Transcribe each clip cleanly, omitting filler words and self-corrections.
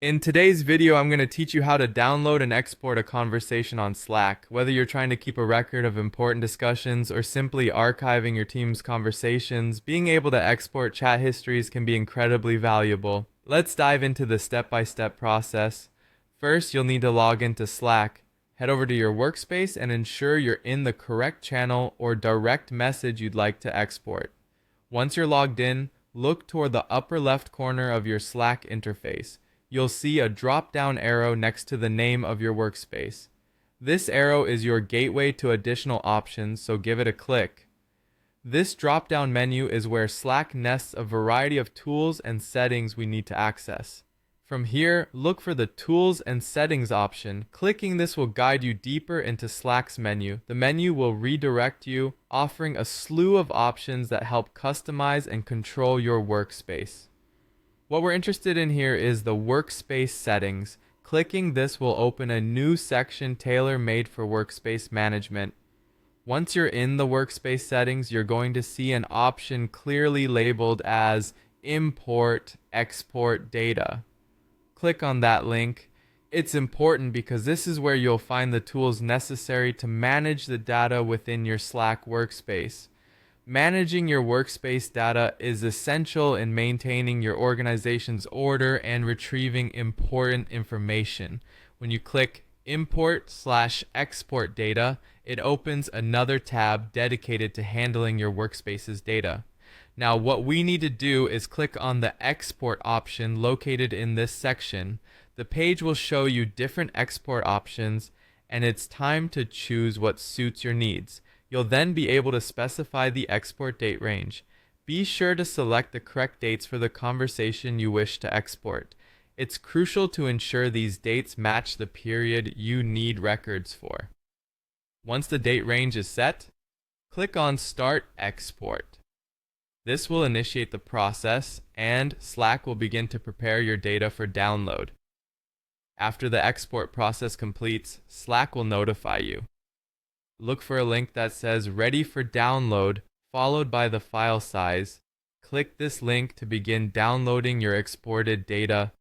In today's video, I'm going to teach you how to download and export a conversation on Slack. Whether you're trying to keep a record of important discussions or simply archiving your team's conversations, being able to export chat histories can be incredibly valuable. Let's dive into the step-by-step process. First, you'll need to log into Slack. Head over to your workspace and ensure you're in the correct channel or direct message you'd like to export. Once you're logged in, look toward the upper left corner of your Slack interface. You'll see a drop-down arrow next to the name of your workspace. This arrow is your gateway to additional options, so give it a click. This drop-down menu is where Slack nests a variety of tools and settings we need to access. From here, look for the Tools and Settings option. Clicking this will guide you deeper into Slack's menu. The menu will redirect you, offering a slew of options that help customize and control your workspace. What we're interested in here is the workspace settings. Clicking this will open a new section tailor-made for workspace management. Once you're in the workspace settings, you're going to see an option clearly labeled as Import Export Data. Click on that link. It's important because this is where you'll find the tools necessary to manage the data within your Slack workspace. Managing your workspace data is essential in maintaining your organization's order and retrieving important information. When you click Import/Export Data, it opens another tab dedicated to handling your workspace's data. Now, what we need to do is click on the Export option located in this section. The page will show you different export options, and it's time to choose what suits your needs. You'll then be able to specify the export date range. Be sure to select the correct dates for the conversation you wish to export. It's crucial to ensure these dates match the period you need records for. Once the date range is set, click on Start Export. This will initiate the process, and Slack will begin to prepare your data for download. After the export process completes, Slack will notify you. Look for a link that says Ready for Download, followed by the file size. Click this link to begin downloading your exported data.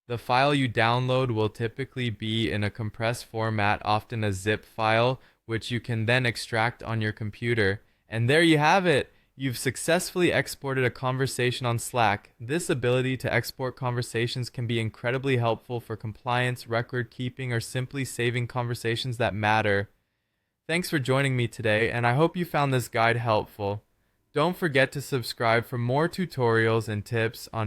The file you download will typically be in a compressed format, often a zip file, which you can then extract on your computer. And there you have it! You've successfully exported a conversation on Slack. This ability to export conversations can be incredibly helpful for compliance, record keeping, or simply saving conversations that matter. Thanks for joining me today, and I hope you found this guide helpful. Don't forget to subscribe for more tutorials and tips on